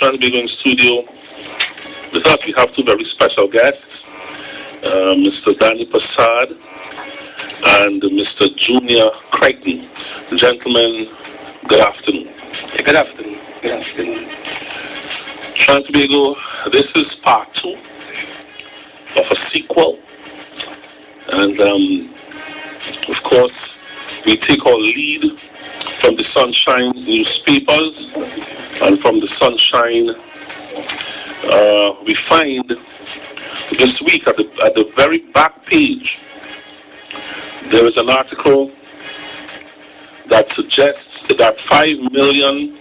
Trying to be going studio. With us, we have two very special guests, Mr. Danny Prasad and Mr. Junior Crichton. Gentlemen, good afternoon. Good afternoon. Good afternoon. Trying to be go. This is part 2 of a sequel, and of course, we take our lead from the Sunshine newspapers, and from the Sunshine, we find this week at the very back page, there is an article that suggests that $5 million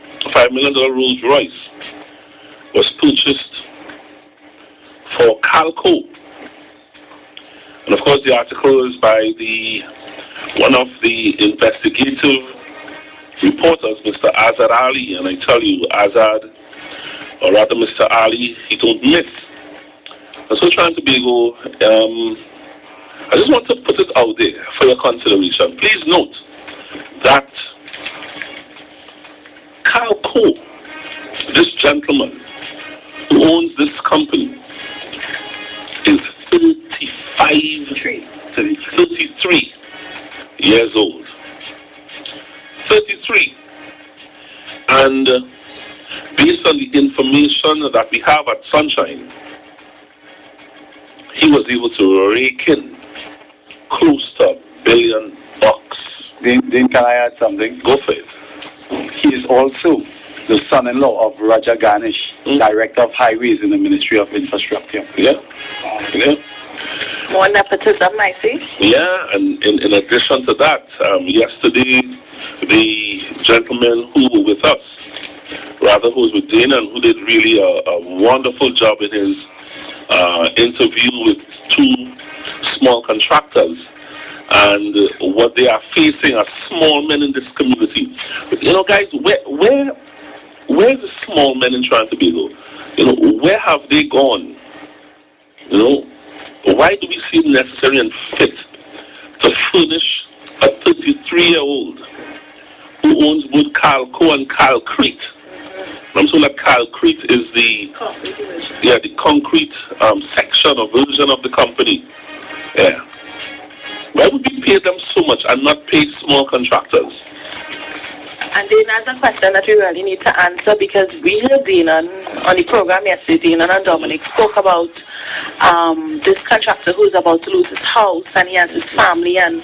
Rolls Royce was purchased for Calco. And of course, the article is by one of the investigative reporters, Mr. Azad Ali, and I tell you, Azad, or rather Mr. Ali, he don't miss. And so trying to be I just want to put it out there for your consideration. Please note that Calco, this gentleman who owns this company, is 33 years old. 33. And based on the information that we have at Sunshine, he was able to rake in close to $1 billion. Then can I add something? Go for it. He is also the son-in-law of Raja Ganesh, Director of Highways in the Ministry of Infrastructure. Yeah. Yeah. More nepotism, I see. Yeah, and in addition to that, yesterday, the gentleman who was with us, rather who was with Dana, and who did really a wonderful job in his interview with two small contractors, and what they are facing as small men in this community. But, you know, guys, where's the small men in Toronto? You know, where have they gone? You know, why do we seem necessary and fit to furnish a 33-year-old who owns both Calco and Calcrete? I'm told that Calcrete is the concrete section or version of the company. Yeah. Why would we pay them so much and not pay small contractors? And then that's a question that we really need to answer, because we heard Dana on the program yesterday. Dana and Dominic spoke about this contractor who's about to lose his house, and he has his family, and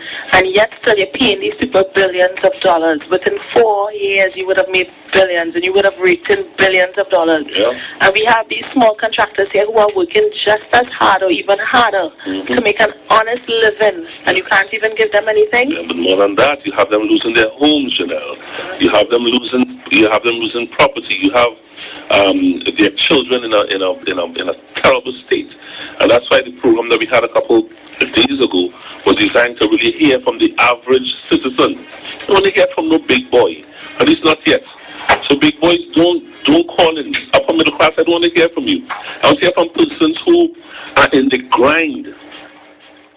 yet still you're paying these people billions of dollars. Within 4 years, you would have made billions, and you would have raked in billions of dollars. Yeah. And we have these small contractors here who are working just as hard or even harder to make an honest living, and you can't even give them anything. Yeah, but more than that, you have them losing their homes, Janelle. You have them losing property. You have their children in a terrible state, and that's why the program that we had a couple of days ago was designed to really hear from the average citizen. You don't want to hear from no big boy, at least not yet. So big boys, don't call in. Upper middle class, I don't want to hear from you. I want to hear from persons who are in the grind,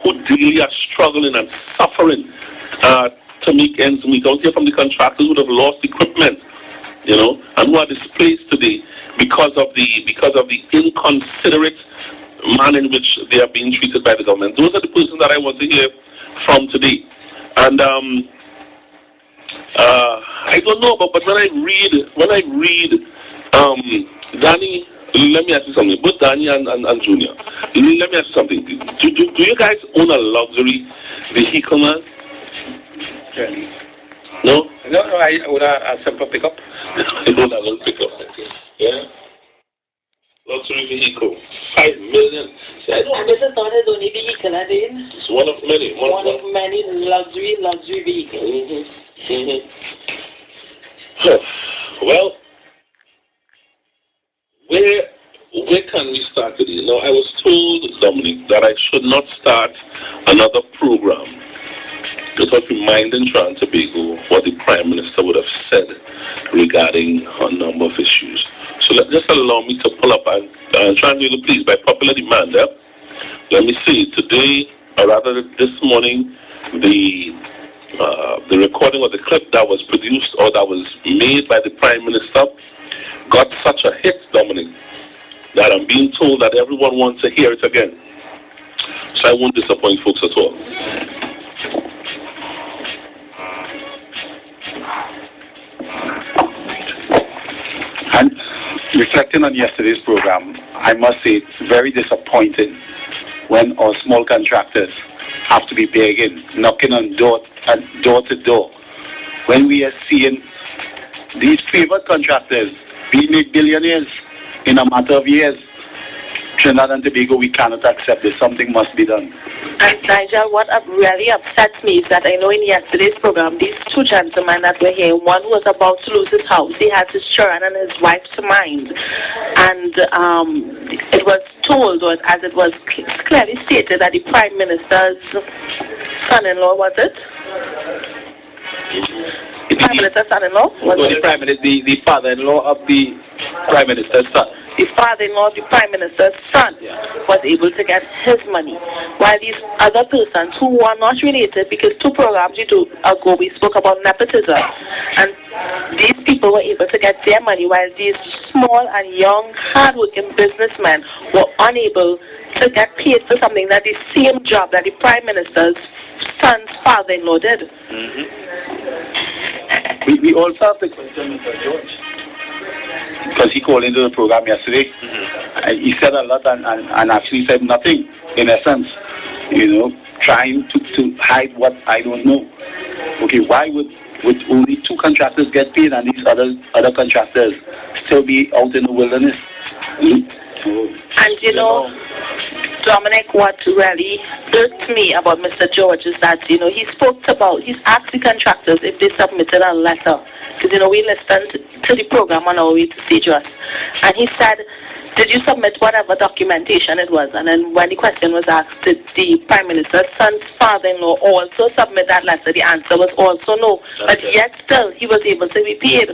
who daily are struggling and suffering to make ends meet. I want to hear from the contractors who have lost equipment, you know, and who are displaced today because of the inconsiderate manner in which they are being treated by the government. Those are the persons that I want to hear from today. And I don't know, but when I read Danny, let me ask you something. Both Danny and Junior, let me ask you something. Do you guys own a luxury vehicle, man? No? No, I would a simple pickup. I don't have a pickup. Yeah? Luxury vehicle. $5 million. See, This is not his only vehicle, Adine. It's one of many. One of many luxury vehicles. Well, where can we start today? Now, I was told, Dominic, that I should not start another program without reminding Tran Tobago what the Prime Minister would have said regarding a number of issues. So just allow me to pull up and Tran Tobago, please, by popular demand, let me see, today, or rather this morning, the recording of the clip that was produced or that was made by the Prime Minister got such a hit, Dominic, that I'm being told that everyone wants to hear it again. So I won't disappoint folks at all. And reflecting on yesterday's program, I must say it's very disappointing when our small contractors have to be begging, knocking on door to door, when we are seeing these favored contractors be made billionaires in a matter of years. Trinidad and Tobago, we cannot accept this. Something must be done. And Nigel, what really upsets me is that I know in yesterday's program, these two gentlemen that were here, one was about to lose his house. He had his children and his wife to mind. And it was told, or as it was clearly stated, that the Prime Minister's son-in-law, was it? The Prime Minister's son-in-law? The father-in-law of the Prime Minister's son. The father-in-law of the Prime Minister's son was able to get his money, while these other persons who were not related, because 2 programs ago we spoke about nepotism, and these people were able to get their money, while these small and young, hard-working businessmen were unable to get paid for something that the same job that the Prime Minister's son's father-in-law did. We also have to question Mr. George, because he called into the program yesterday. He said a lot and actually said nothing, in essence, trying to hide what I don't know. Okay, why would only 2 contractors get paid and these other contractors still be out in the wilderness? And Dominic, what really irked me about Mr. George is that, he's asked the contractors if they submitted a letter. Because, we listened to the program on our way to CJOS. And he said, did you submit whatever documentation it was? And then when the question was asked, did the Prime Minister's son's father-in-law also submit that letter? The answer was also no. But yet still, he was able to be paid.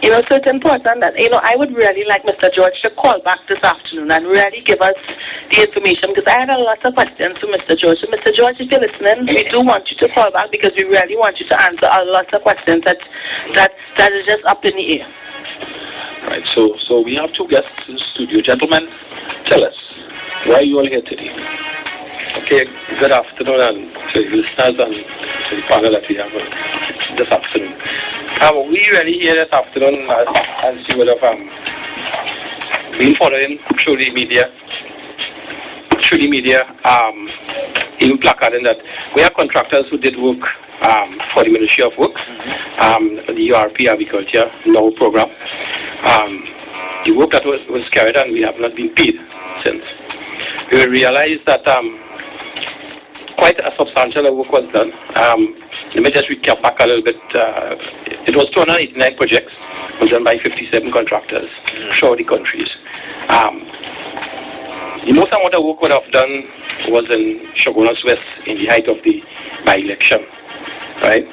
So it's important that, I would really like Mr. George to call back this afternoon and really give us the information, because I had a lot of questions to Mr. George. So Mr. George, if you're listening, we do want you to call back, because we really want you to answer a lot of questions that is just up in the air. Right, so we have 2 guests in the studio. Gentlemen, tell us, why are you all here today? Okay, good afternoon and to the listeners and to the panel that we have this afternoon. We really here this afternoon, as you would have been following through the media, even placarding that we have contractors who did work for the Ministry of Works, the URP Agriculture Now program. The work that was carried on, we have not been paid since. We realized that quite a substantial work was done. Let me just recap back a little bit. It was 289 projects, was done by 57 contractors throughout the countries. The most amount of work would have done was in Shogunas West in the height of the by-election, right?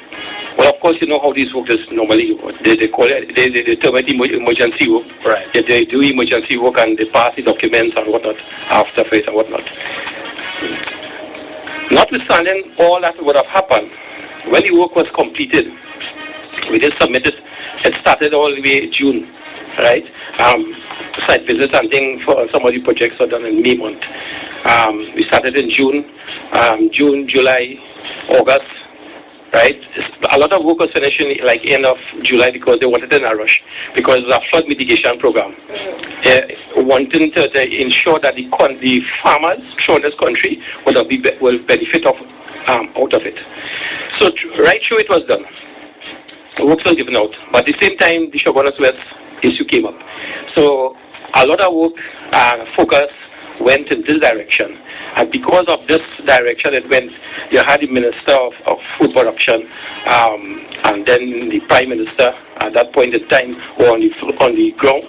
Well, of course, you know how these work is normally. They call it, they term it emergency work. Right. They do emergency work and they pass the documents and whatnot after it and whatnot. Notwithstanding all that would have happened, when the work was completed, we did submit it. It started all the way June, right? Site visits and things for some of the projects are done in May month. We started in June, July, August, right? A lot of work was finishing like end of July because they wanted it in a rush, because it was a flood mitigation program. Wanting to ensure that the farmers throughout this country will benefit out of it. So right through it was done. The works were given out. But at the same time, the Shogunas West issue came up. So a lot of work focus went in this direction. And because of this direction, you had the Minister of Food Production and then the Prime Minister at that point in time were on the ground,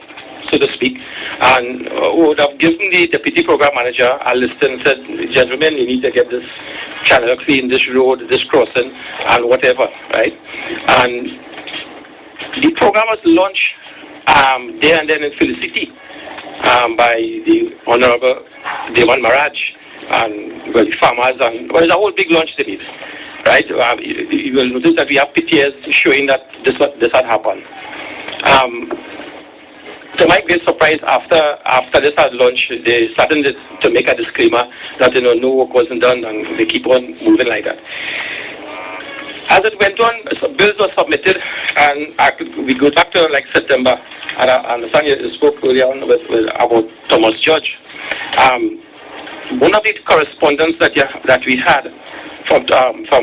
so to speak, and would have given the Deputy Program Manager a list and said, gentlemen, you need to get this channel clean, this road, this crossing, and whatever, right? And the program was launched there and then in Felicity by the Honorable Dewan Maraj and the farmers, and well, it's a whole big launch they did, right? You will notice that we have pictures showing that this had happened. To my great surprise, after this had launched, they started to make a disclaimer that no work wasn't done, and they keep on moving like that. As it went on, bills were submitted, and we go back to like September, and I understand you spoke earlier on about Thomas George. One of the correspondence that we had from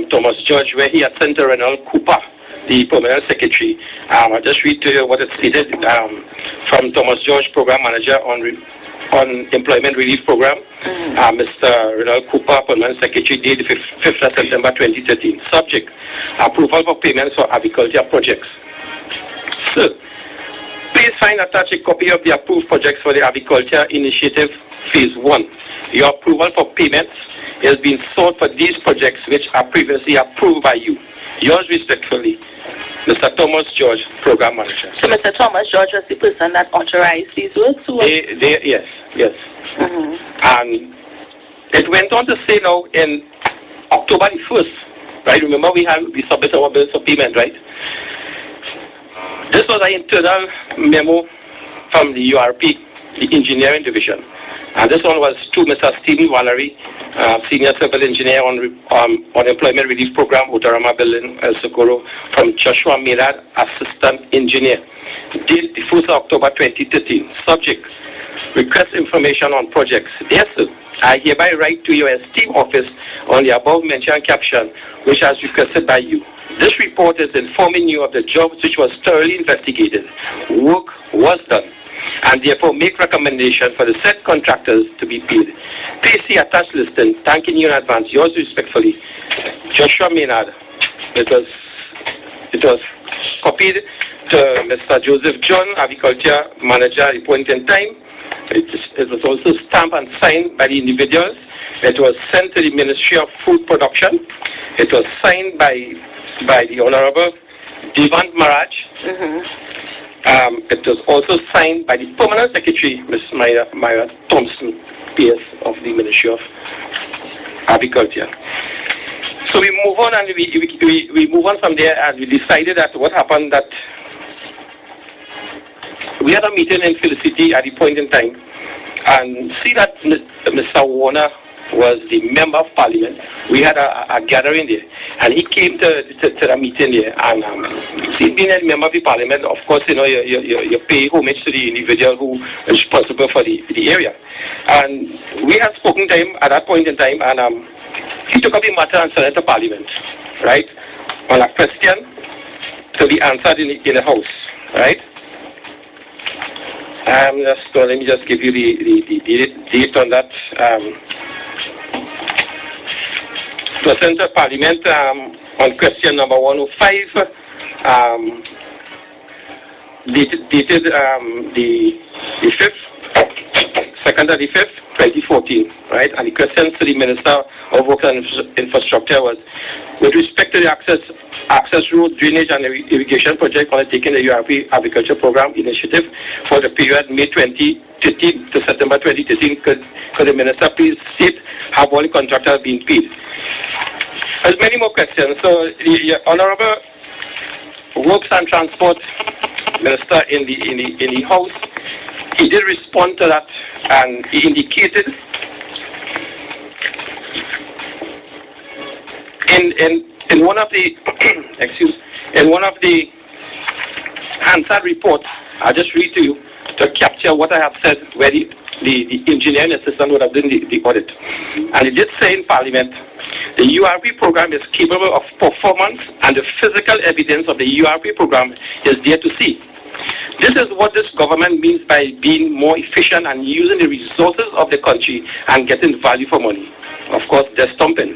Thomas George, where he had sent to Renald Cooper, the permanent secretary. I'll just read to you what it stated from Thomas George, program manager on employment relief program. Mr. Renald Cooper, permanent secretary, dated 5th of September 2013. Subject: approval for payments for agriculture projects. So, please find attached a copy of the approved projects for the Agriculture Initiative Phase 1. Your approval for payments has been sought for these projects which are previously approved by you. Yours respectfully, Mr. Thomas George, Program Manager. So Mr. Thomas George was the person that authorized these works? Yes. And it went on to say now in October the 1st, right? Remember we submitted our bills for payment, right? This was an internal memo from the URP, the Engineering Division. And this one was to Mr. Stephen Valerie, Senior Civil Engineer on Employment Relief Program, Utarama Building, El Socorro, from Joshua Maynard, Assistant Engineer. Date the 1st of October 2013. Subject: request information on projects. Yes, sir. I hereby write to your esteemed office on the above mentioned caption, which was requested by you. This report is informing you of the jobs which was thoroughly investigated. Work was done, and therefore make recommendation for the said contractors to be paid. Please see attached listing. Thanking you in advance. Yours respectfully, Joshua Maynard. It was copied to Mr. Joseph John, Agriculture Manager at the point in time. It was also stamped and signed by the individuals. It was sent to the Ministry of Food Production. It was signed by the Honorable Devant Maraj. It was also signed by the Permanent Secretary, Ms. Myra Thompson, PS of the Ministry of Agriculture. So we move on, and we move on from there, and we decided that what happened that we had a meeting in Felicity at the point in time, and see that Mr. Warner was the Member of Parliament. We had a gathering there, and he came to the meeting there, and see, being a Member of the Parliament, of course, you pay homage to the individual who is responsible for the area. And we had spoken to him at that point in time, and he took up the matter and sent it to Parliament, right, on a question to be answered in the House, right? Let me just give you the date on that. To send to Parliament on question number 105, dated the 5th, 2nd of the 5th, 2014, right? And the question to the Minister of Works and Infrastructure was, with respect to the access road, drainage and irrigation project undertaken the URP Agriculture Program Initiative for the period May 2013 to September 2013, could the Minister please state have all the contractors been paid? There's many more questions. So the Honorable Works and Transport Minister in the House, he did respond to that, and he indicated in one of the in one of the answered reports, I'll just read to you to capture what I have said, where the engineering assistant would have done the audit. And he did say in Parliament, the URP program is capable of performance, and the physical evidence of the URP program is there to see. This is what this government means by being more efficient and using the resources of the country and getting value for money. Of course, they're stumping.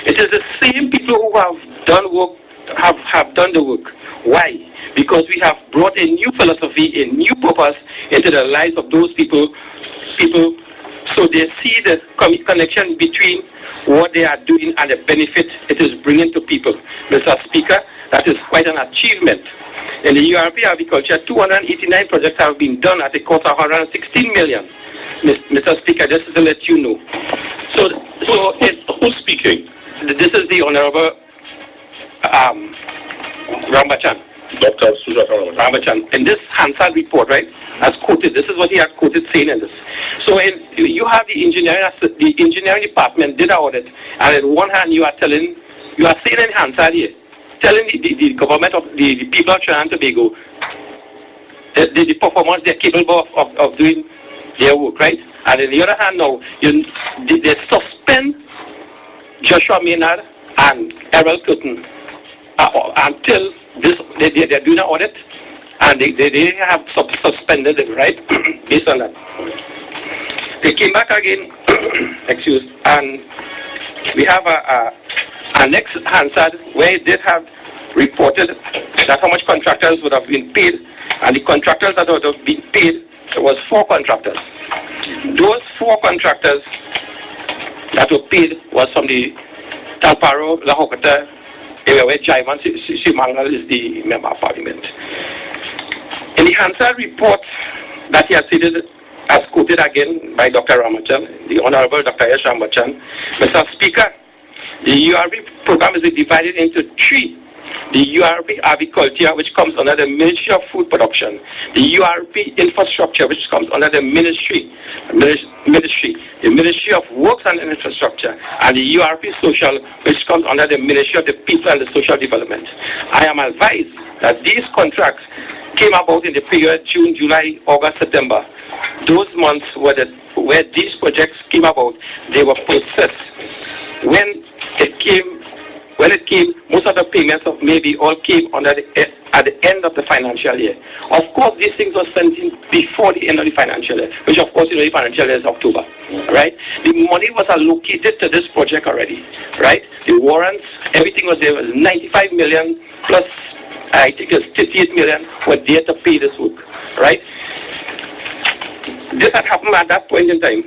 It is the same people who have done work, have done the work. Why? Because we have brought a new philosophy, a new purpose into the lives of those people, so they see the connection between what they are doing and the benefit it is bringing to people. Mr. Speaker, that is quite an achievement. In the URP agriculture, 289 projects have been done at a cost of 116 million. Mr. Speaker, just to let you know. So who's speaking? This is the Honorable Rambachan. Dr. Sujata Ramachan, in this Hansard report, right, as quoted, this is what he had quoted saying in this. So you have the engineering department did an audit, and on one hand you are saying in Hansard here, telling the government of the people of Trinidad and Tobago the performance they're capable of doing their work, right? And on the other hand now, they suspend Joshua Maynard and Errol Curtin until they're doing an audit, and they have suspended them, right? Based on that. They came back again, and we have a next Hansard where they have reported that how much contractors would have been paid, and the contractors that would have been paid was 4 contractors. Those 4 contractors that were paid was from the Talparo, La Hokata area where Jaivan Simangal is the member of parliament. In the Hansard report that he has stated, as quoted again by Dr. Ramachan, the Honorable Dr. Yash Ramachan, Mr. Speaker, the URP program is divided into 3. The URP Agriculture, which comes under the Ministry of Food Production, the URP Infrastructure, which comes under the Ministry, the Ministry of Works and Infrastructure, and the URP Social, which comes under the Ministry of the People and the Social Development. I am advised that these contracts came about in the period June, July, August, September. Those months where these projects came about, they were processed. When it came, most of the payments of maybe all came at the end of the financial year. Of course, these things were sent in before the end of the financial year, which of course the financial year is October, right? The money was allocated to this project already, right? The warrants, everything was there. It was 95 million plus, I think it was 58 million were there to pay this work, right? This had happened at that point in time.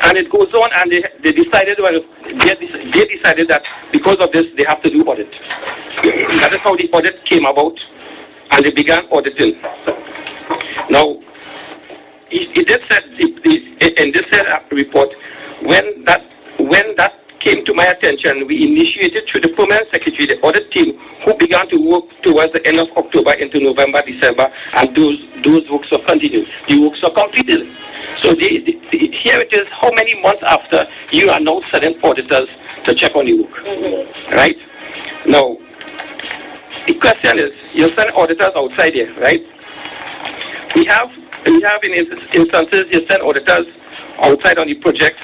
And it goes on, and they decided, well, they decided that because of this, they have to do audit. That is how the audit came about, and they began auditing. Now, it did said in this report, when that came to my attention, we initiated through the permanent secretary, the audit team, who began to work towards the end of October into November, December, and those works were continued. The works were completed. So here it is, how many months after you are now sending auditors to check on the work, right? Now, the question is, you send auditors outside here, right? We have in instances, you send auditors outside on the project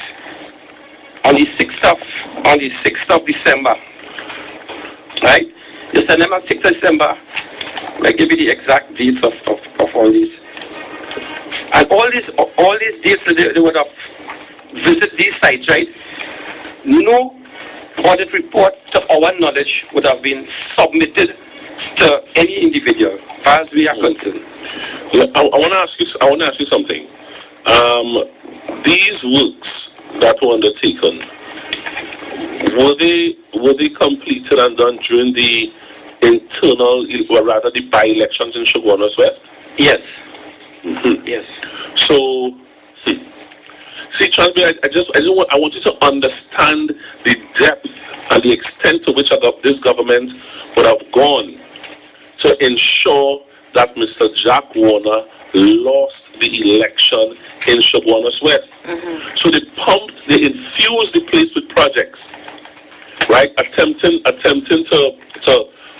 on the 6th of December, right? You send them on 6th of December. I'll give you the exact dates of all these. And all these dates, they would have visited these sites, right? No audit report, to our knowledge, would have been submitted to any individual, as we are concerned. I want to ask you something. These works that were undertaken, were they completed and done during the internal, or rather the by-elections in Chaguanas West? Yes. Mm-hmm. Yes. So, see, trust me, I want you to understand the depth and the extent to which this government would have gone to ensure that Mr. Jack Warner lost the election in Chaguanas West. Mm-hmm. So they infused the place with projects, right? Attempting to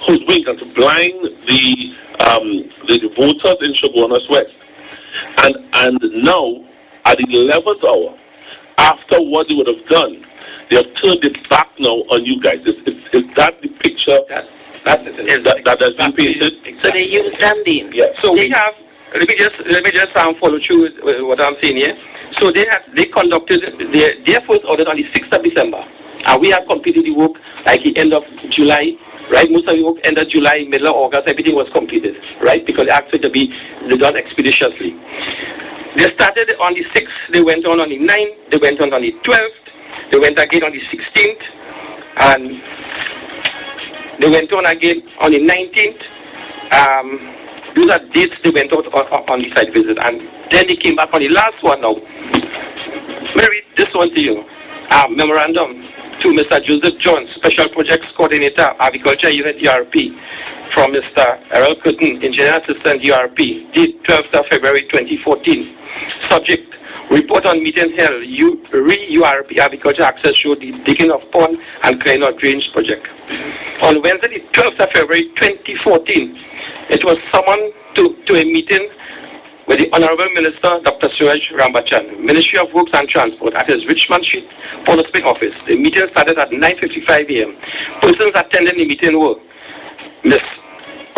hoodwink and to blind the voters in Chaguanas West. And now, at the 11th hour, after what they would have done, they have turned it back now on you guys. Is that the picture that has been painted? So they use them, Dean. Yes. So we have. Let me just follow through with what I'm saying here. So they conducted their first audit on the 6th of December, and we have completed the work like the end of July. Right, most of the work end of July, middle of August, everything was completed, right? Because it asked it to be done expeditiously. They started on the 6th, they went on the 9th, they went on the 12th, they went again on the 16th, and they went on again on the 19th. Those are dates they went out on the site visit, and then they came back on the last one now. Let me read this one to you. Memorandum to Mr. Joseph Jones, Special Projects Coordinator, Agriculture Unit ERP, from Mr. Errol Curtin, Engineer Assistant URP, date 12th of February 2014. Subject, report on meeting held, URP Agriculture Access Road, the digging of pond and clearing of drainage project. On Wednesday, the 12th of February 2014, it was summoned to a meeting with the Honorable Minister, Dr. Suraj Rambachan, Ministry of Works and Transport, at his Richmond Street Policy Office. The meeting started at 9:55 a.m. Persons attending the meeting were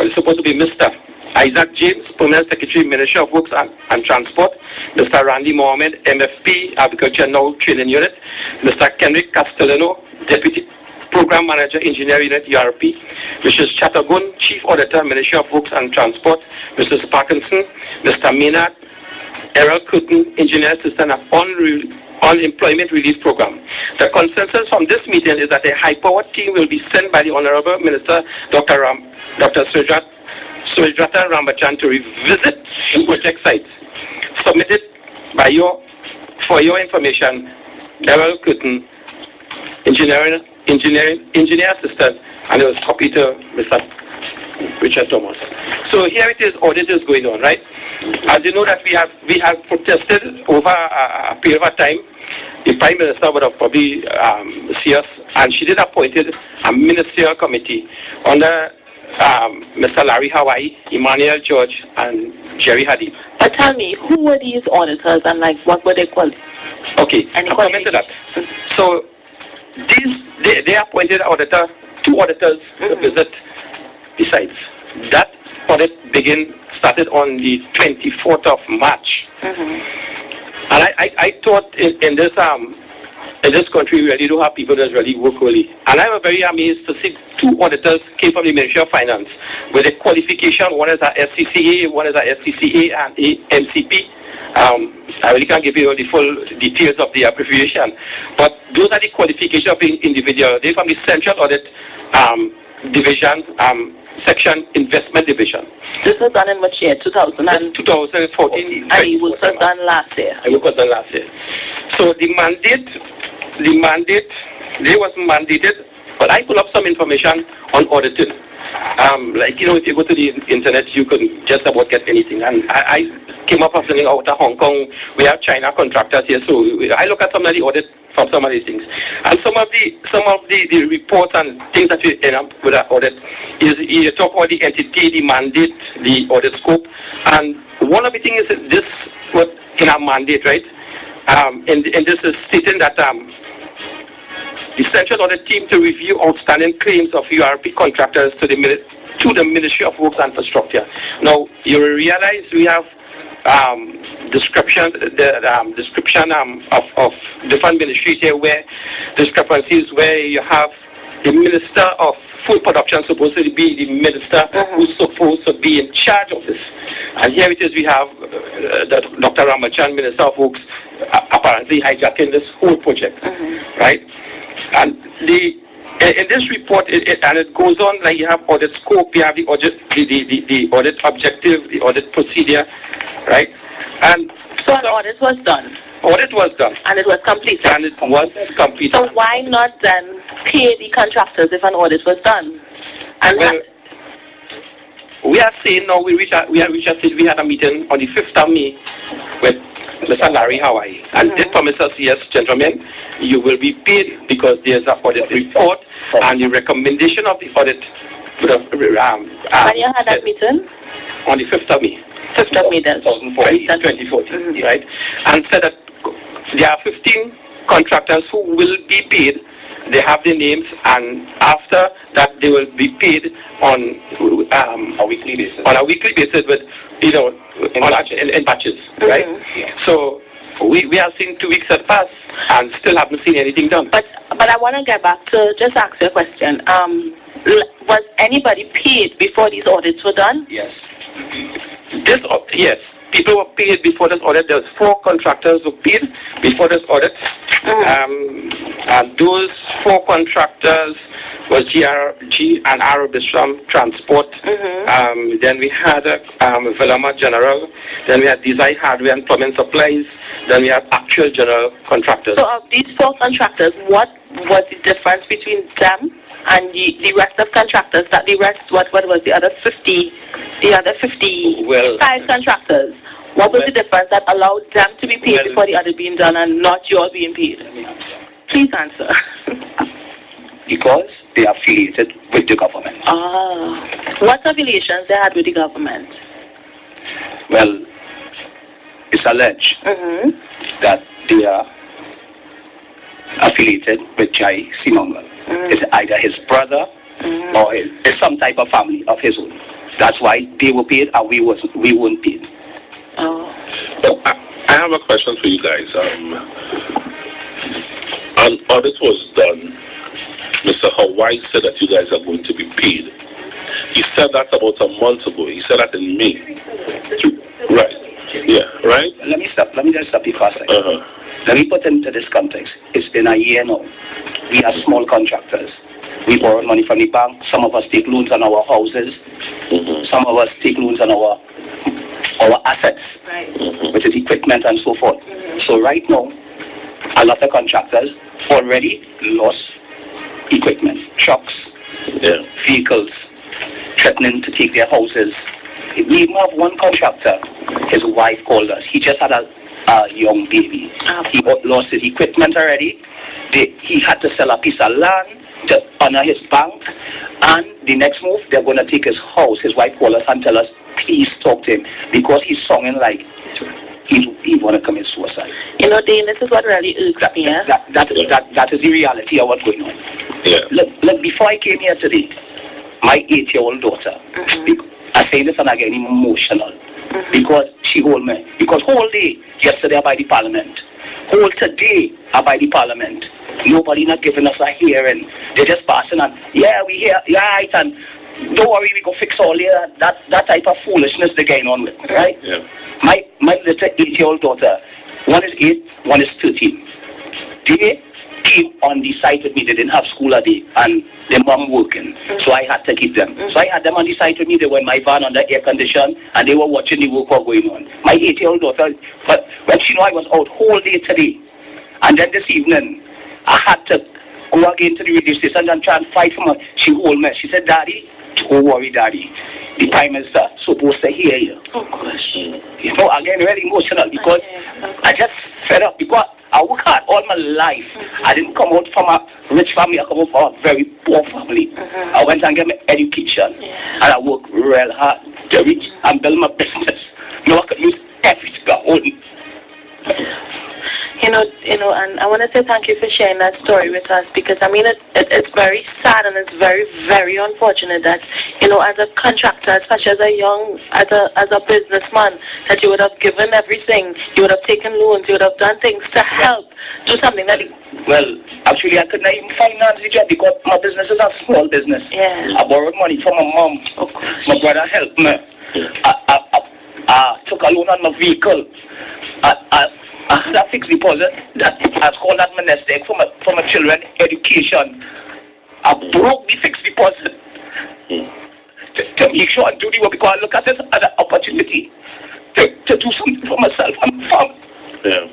it's supposed to be Mr. Isaac James, Permanent Secretary, Ministry of Works and Transport, Mr. Randy Mohammed, MFP, Agriculture Now Training Unit, Mr. Kendrick Castellano, Deputy Program Manager, Engineering Unit, URP, Mrs. Chattergun, Chief Auditor, Ministry of Works and Transport, Mrs. Parkinson, Mr. Maynard, Errol Curtin, Engineer Assistant on Employment Relief Program. The consensus from this meeting is that a high-powered team will be sent by the Honorable Minister, Dr. Surajrata Rambachan, to revisit the project sites. Submitted by for your information, Errol Curtin, Engineer Assistant, and it was copied to Mr. Richard Thomas. So here it is, audit is going on, right? As you know that we have protested over a period of time. The Prime Minister would have probably seen us, and she did appointed a ministerial committee under Mr. Larry Hawaii, Emmanuel George, and Jerry Hadid. But tell me, who were these auditors and like what were they called? Okay, I'll comment to that. So they appointed two auditors to visit the sites. That audit started on the 24th of March. And I thought in this country we really do have people that really work early. And I was very amazed to see two auditors came from the Ministry of Finance with a qualification. One is a SCCA, one is a SCCA and a MCP. I really can't give you all the full details of the abbreviation, but those are the qualifications of the individual. They're from the Central Audit Division, Section Investment Division. This was done in which year? 2014. And it was done last year. It was done last year. So the mandate, they was mandated, but I pull up some information on auditing. Like, you know, if you go to the internet, you can just about get anything. And I came up with something out of Hong Kong. We have China contractors here, so I look at some of the audit from some of these things. And some of the reports and things that we end up with that audit is you talk about the entity, the mandate, the audit scope. And one of the things is this was in our mandate, right? And this is stating that the Central Audit Team to review outstanding claims of URP contractors to the Ministry of Works and Infrastructure. Now, you will realize we have description of different ministries here where discrepancies where you have the Minister of Food Production supposed to be the minister who's supposed to be in charge of this. And here it is, we have Dr. Ramachan, Minister of Works, apparently hijacking this whole project, right? And in this report, it goes on like you have audit scope, you have the audit, the audit objective, the audit procedure, right? And so an audit was done. Audit was done. And it was completed. And it was completed. So why not then pay the contractors if an audit was done? And well, we are saying now we had a meeting on the 5th of May with Mr. Larry Hawaii, and they promised us, yes, gentlemen, you will be paid because there's an audit report and the recommendation of the audit. When you had that meeting? On the 5th of May. 5th of May, 2014, right? And said that there are 15 contractors who will be paid. They have their names, and after that, they will be paid on a weekly basis. On a weekly basis, with in batches, right? So we have seen 2 weeks have passed and still haven't seen anything done. But I want to get back to just ask you a question. Was anybody paid before these audits were done? Yes. Yes. People were paid before this audit. There was 4 contractors who paid before this audit. And those 4 contractors was GRG and R. Bishram Transport. Then we had Velama General. Then we had Design Hardware and Plumbing Supplies. Then we had Actual General Contractors. So of these 4 contractors, what was the difference between them and the rest of contractors, that the rest, what was the other 50, Well, 5 contractors, what was the difference that allowed them to be paid before the other being done and not you all being paid? Please answer. Because they are affiliated with the government. What affiliations they had with the government? Well, it's alleged that they are affiliated with Jai Simongal. It's either his brother or it's some type of family of his own. That's why they were paid and we weren't paid. So I have a question for you guys. An audit was done. Mr. Hawaii said that you guys are going to be paid. He said that about a month ago. He said that in May. Right. Yeah, right? Let me just stop you for a second. Let me put into this context. It's been a year now. We are small contractors. We borrow money from the bank. Some of us take loans on our houses. Some of us take loans on our assets, which is equipment and so forth. So right now, a lot of contractors already lost equipment, trucks, vehicles, threatening to take their houses. We even have one contractor, his wife called us. He just had a young baby. He lost his equipment already. He had to sell a piece of land to honor his bank. And the next move, they're going to take his house. His wife called us and tell us, please talk to him. Because he's sounding like he want to commit suicide. You know, Dean, this is what really irks me. That is the reality of what's going on. Yeah. Look, before I came here today, my 8-year-old daughter, I say this and I get emotional, because she hold me. Because whole day yesterday I by the parliament, whole today I by the parliament. Nobody not giving us a hearing. They're just passing on. Yeah, we hear. Yeah, right, and don't worry, we go fix all that type of foolishness they're going on with, right? Yeah. My little 8-year-old daughter, one is 8, one is 13. They came on the site with me. They didn't have school a day, and their mom working, so I had to keep them. So I had them on the site with me. They were in my van under air condition, and they were watching the work going on. My 8-year-old daughter, but when she knew I was out whole day today, and then this evening, I had to go again to the radio station and try and fight for her. She hold me. She said, Daddy, don't worry, Daddy. The Prime Minister supposed to hear you. Oh, gosh. You know, again, very emotional, because I just fed up, because I work hard all my life. I didn't come out from a rich family. I come out from a very poor family. I went and get my education, and I work real hard to reach and build my business. Now I can use everything I own. You know, and I want to say thank you for sharing that story with us, because I mean it's very sad and it's very, very unfortunate that, you know, as a contractor, especially as a businessman, that you would have given everything, you would have taken loans, you would have done things to help do something that. Well, actually, I could not even finance the job because my business is a small business. Yeah. I borrowed money from my mom. Of course. My brother helped me. I took a loan on my vehicle. I had a fixed deposit that I called that my nest egg for my children education. I broke the fixed deposit to make sure I do the work, because I look at this as an opportunity to do something for myself and my family. Yeah.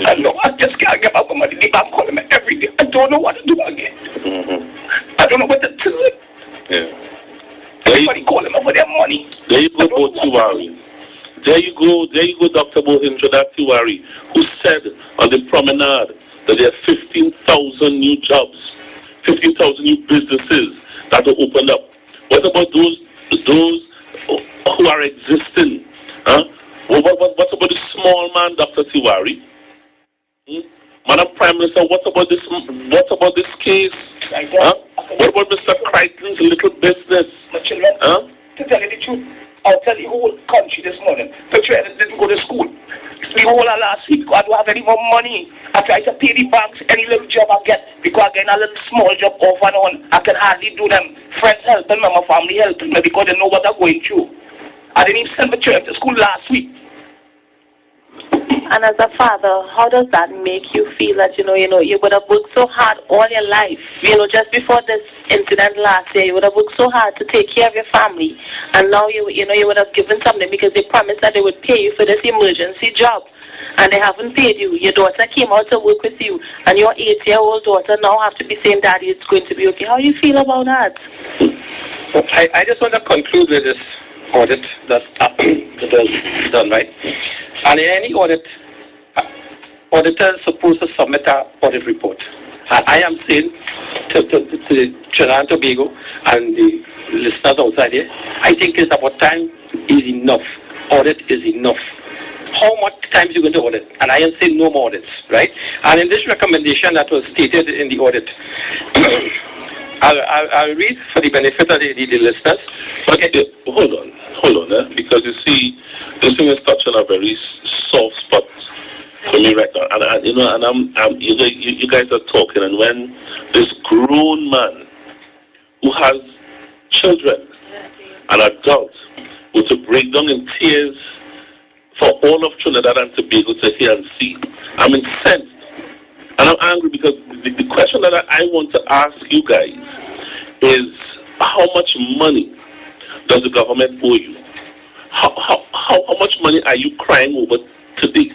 I know I just can't get my money. The bank calling me every day. I don't know what to do again. I don't know what to do. Yeah. Everybody calling me for their money. There you go, Both Tiwari. There you go, Dr. Bohin Trinidad Tiwari, who said on the promenade that there are 15,000 new jobs, 15,000 new businesses that will open up. What about those who are existing? Huh? What about the small man, Dr. Tiwari? Madam Prime Minister, what about this case? Huh? What about Mr. Crichton's little business? My children, to tell you the truth, I'll tell the whole country this morning, the children didn't go to school. The whole of last week, I don't have any more money. I try to pay the banks any little job I get, because I get a little small job off and on. I can hardly do them. Friends helping me, my family helping me, because they know what I'm going through. I didn't even send my children to school last week. And as a father, how does that make you feel that, you would have worked so hard all your life, just before this incident last year, you would have worked so hard to take care of your family, and now you would have given something because they promised that they would pay you for this emergency job. and they haven't paid you. Your daughter came out to work with you, and your 8-year-old daughter now have to be saying, Daddy, it's going to be okay. How do you feel about that? I just want to conclude with this audit that was done, right? And in any audit, auditor is supposed to submit an audit report. And I am saying to Trinidad and Tobago and the listeners outside here, I think it's about time is enough. Audit is enough. How much time is you going to audit? And I am saying no more audits, right? And in this recommendation that was stated in the audit, I'll read for the benefit of the listeners. But hold on, because you see, this thing is touching a very soft spot for me right now. And you know, and you guys are talking, and when this grown man who has children, an adult, were to break down in tears for all of Trinidad and Tobago to hear and see, I'm incensed. And I'm angry because the question that I want to ask you guys is, how much money does the government owe you? How much money are you crying over today?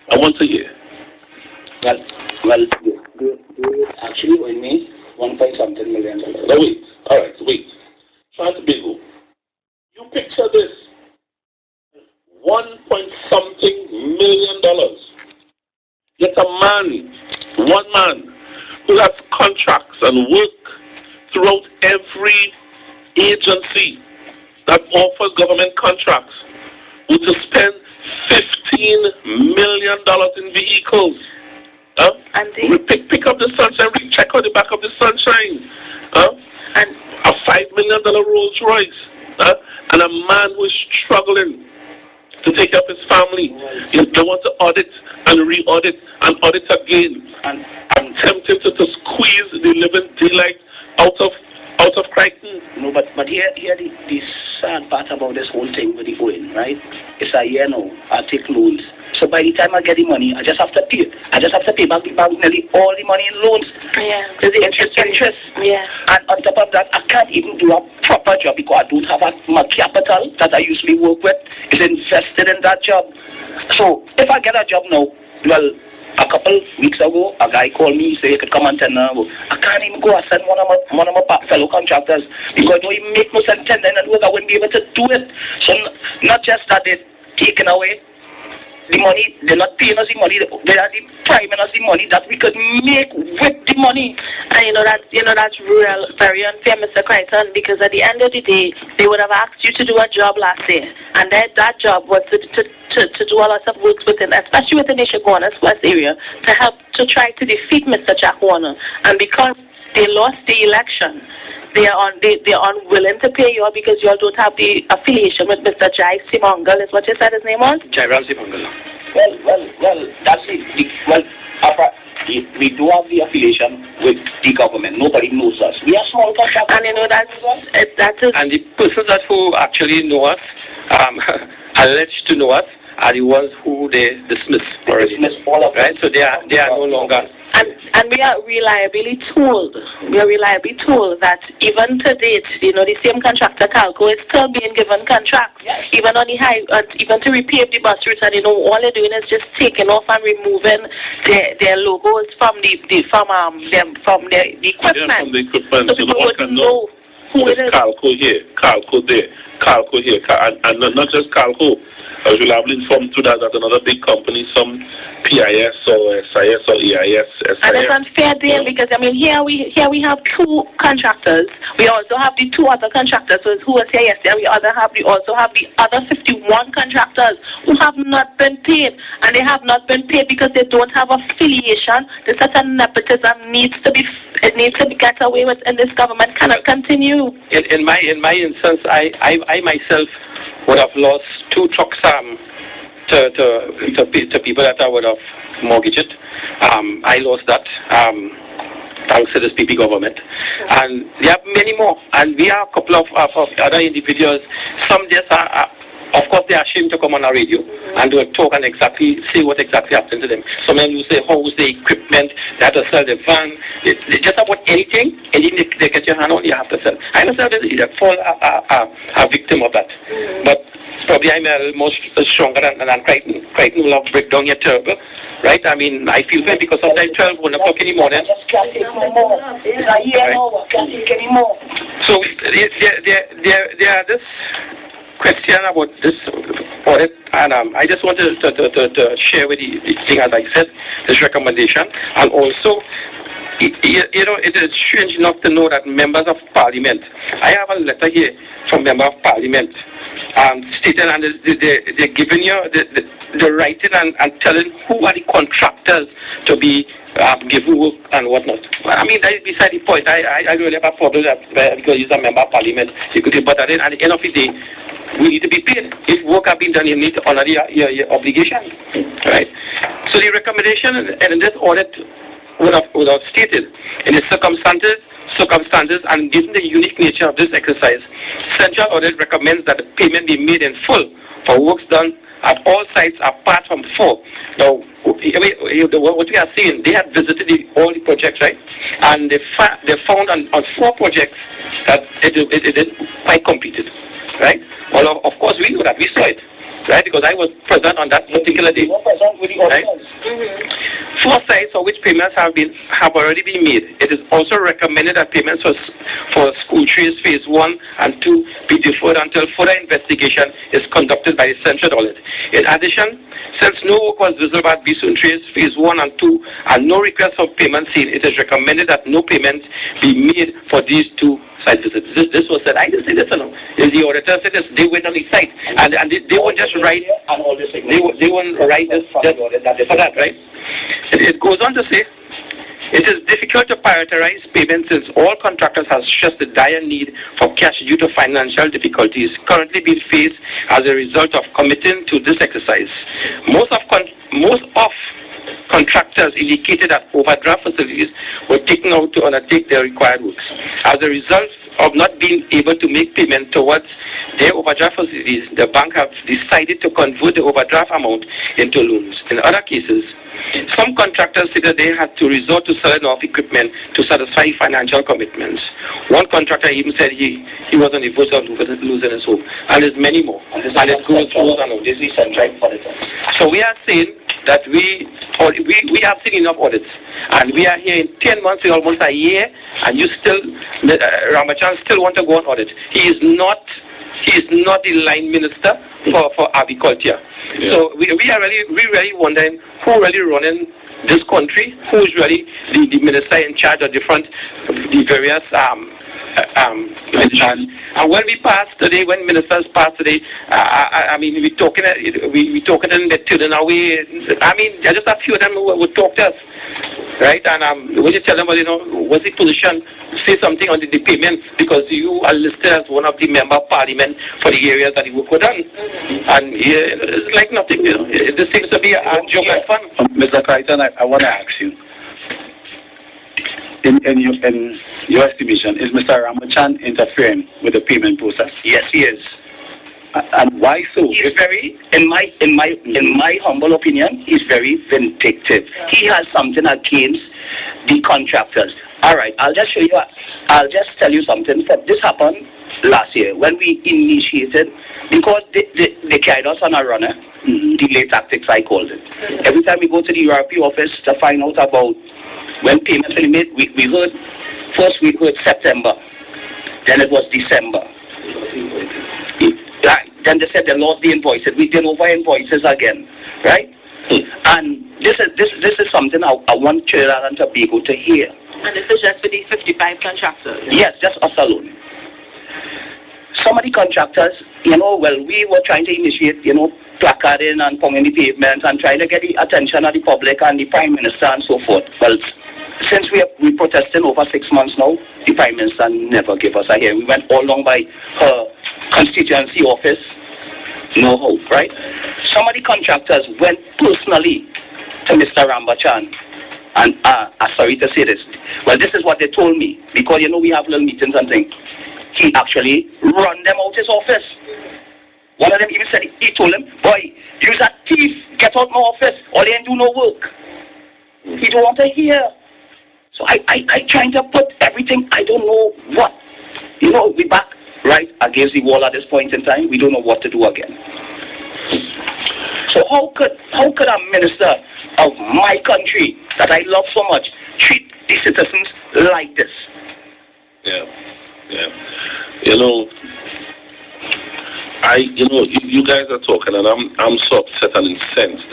I want to hear. Well, they actually owe me $1.something million. Now wait, all right, wait. Try to be good. You picture this: $1.something million. Yet a man, one man, who has contracts and work throughout every agency that offers government contracts, were to spend $15 million in vehicles. And pick up the Sunshine, check out the back of the Sunshine. And a $5 million Rolls Royce. And a man who is struggling to take care of his family. They want to audit and re-audit and audit again. And tempted to squeeze the living daylight out of Crichton. No, but here the sad part about this whole thing with the owing, right? It's a year now. I take loans. So by the time I get the money, I just have to pay. I just have to pay back the bank nearly all the money in loans. Yeah. Because the interest. Yeah. And on top of that, I can't even do a proper job because I don't have my capital that I usually work with is invested in that job. So if I get a job now, well, a couple weeks ago, a guy called me, said he could come and tender. I can't even go and send one of my fellow contractors because it don't make no sense tendering and work. I wouldn't be able to do it. So not just that they're taking away the money, they're not paying us the money, they are depriving us the money that we could make with the money. And that's real, very unfair, Mr. Crichton, because at the end of the day, they would have asked you to do a job last year, and that job was to do a lot of work within, especially within the Chaguanas West area, to help to try to defeat Mr. Jack Warner. And because they lost the election, they're unwilling to pay you all because you all don't have the affiliation with Mr. Jai Simongal, is what you said his name was? Jairam Simongal. Well, that's it. We do have the affiliation with the government. Nobody knows us. We are small contractors. And that is... And the persons that who actually know us, alleged to know us, are the ones who they dismiss already. Right? So they are no longer... And we are reliably told that even to date, the same contractor, Calco, is still being given contracts, even on the even to repave the bus routes, and all they're doing is just taking off and removing their logos from the equipment. From the equipment, so people wouldn't know who it is. Calco here, Calco there, Calco here, and not just Calco. As you'll have informed to that another big company, some PIS or SIS or EIS, SIS. And it's unfair deal because here we have two contractors. We also have the two other contractors who was here yesterday. We also have the other 51 contractors who have not been paid, and they have not been paid because they don't have affiliation. There's such a nepotism needs to be get away with, and this government cannot continue. In my instance, I myself would have lost 2 trucks to people that I would have mortgaged it. I lost that thanks to this PP government. And there are many more. And we are a couple of other individuals. Some just are, of course, they are ashamed to come on our radio and do a talk and say what exactly happened to them. Some of them lose their house, their equipment, they have to sell their van. It's just about anything they get your hand on, you have to sell. I myself fall a victim of that. But probably I'm a little more stronger than Crichton. Crichton will have break down your turbo, right? I mean, I feel bad because sometimes 12, 1 o'clock in the morning. I just can't take no more. It's a year now, I can't take any more. So there are this question about this audit, and I just wanted to share with you the thing, as I said, this recommendation, and also, you know, it is strange enough to know that members of parliament, I have a letter here from member of parliament, stating, and they're giving you the writing and telling who are the contractors to be given work and whatnot. Well, I mean, that is beside the point. I really have a problem that because he's a member of parliament, you could, but at the end of the day, we need to be paid. If work has been done, you need to honor your obligation, right? So the recommendation in this audit would have stated, in the circumstances, and given the unique nature of this exercise, Central Audit recommends that the payment be made in full for works done at all sites apart from 4. Now, what we are seeing, they had visited all the projects, right? And they found on 4 projects that it is quite completed, right? Well, of course, we know that. We saw it, right? Because I was present on that particular day. Right? 4 sites for which payments have already been made. It is also recommended that payments for school trees phase 1 and 2 be deferred until further investigation is conducted by the Central Audit. In addition, since no work was visible at Bisun trees phase 1 and 2 and no request for payment seen, it is recommended that no payments be made for these 2 site visits. This was said. I didn't say this, no. The auditor said this. They went on the site and they won't just write. They won't write this for that, right? It goes on to say, it is difficult to prioritize payments since all contractors have stressed the dire need for cash due to financial difficulties currently being faced as a result of committing to this exercise. Most of contractors indicated that overdraft facilities were taken out to undertake their required works. As a result of not being able to make payment towards their overdraft facilities, the bank have decided to convert the overdraft amount into loans. In other cases, some contractors said that they had to resort to selling off equipment to satisfy financial commitments. One contractor even said he was on the verge of losing his home. And there's many more. And it goes on. So we are saying that we have seen enough audits, and we are here in 10 months, almost a year, and you still, Ramachan still want to go on audit. He is not the line minister for agriculture. Yeah. So we really wondering who really running this country, who is really the minister in charge of the various ministries. And when we pass today, when ministers pass today, I mean, we talking and they're turning away. I mean, there are just a few of them who would talk to us, right? And when you tell them, well, you know, what's the position, say something on the payment, because you are listed as one of the member of parliament for the areas that you work with done. And it's like nothing, you know. This seems to be a joke and fun. Mr. Crichton, I want to ask you, in your estimation, is Mr. Ramachan interfering with the payment process? Yes, he is. And why so? He's very, in my humble opinion, he's very vindictive. He has something against the contractors. All right, I'll just tell you something. This happened last year when we initiated, because they carried us on a runner, delay tactics, I called it. Every time we go to the URP office to find out about when payments were made, we heard September, then it was December. Then they said they lost the invoices. We did over invoices again, right? And this is something I want Trinidad and Tobago to hear. And this is just for these 55 contractors? Yes, just us alone. Some of the contractors, we were trying to initiate, placarding and pounding the pavements and trying to get the attention of the public and the Prime Minister and so forth. Well, since we protested over 6 months now, the Prime Minister never gave us a hearing. We went all along by her constituency office, no hope, right? Some of the contractors went personally to Mr. Ramachan, and sorry to say this, well, this is what they told me, because we have little meetings and things. He actually run them out his office. One of them even said, he told him, boy, you're a thief, get out my office, or they ain't do no work. He don't want to hear. So I trying to put everything, I don't know what. We back right, against the wall at this point in time. We don't know what to do again. So how could a minister of my country that I love so much treat the citizens like this? Yeah. You know, you guys are talking, and I'm so upset and incensed.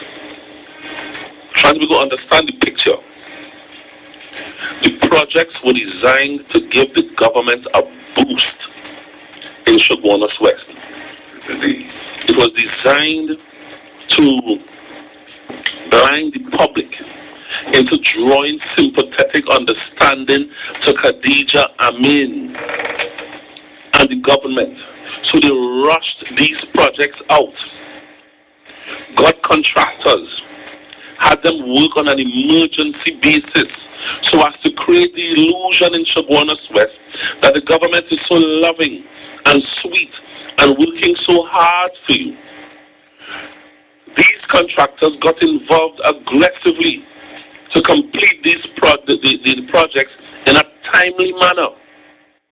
Trying to understand the picture. The projects were designed to give the government a boost in Chaguanas West. It was designed to blind the public into drawing sympathetic understanding to Khadija Amin and the government. So they rushed these projects out, got contractors, had them work on an emergency basis so as to create the illusion in Chaguanas West that the government is so loving and sweet and working so hard for you. These contractors got involved aggressively to complete these projects in a timely manner.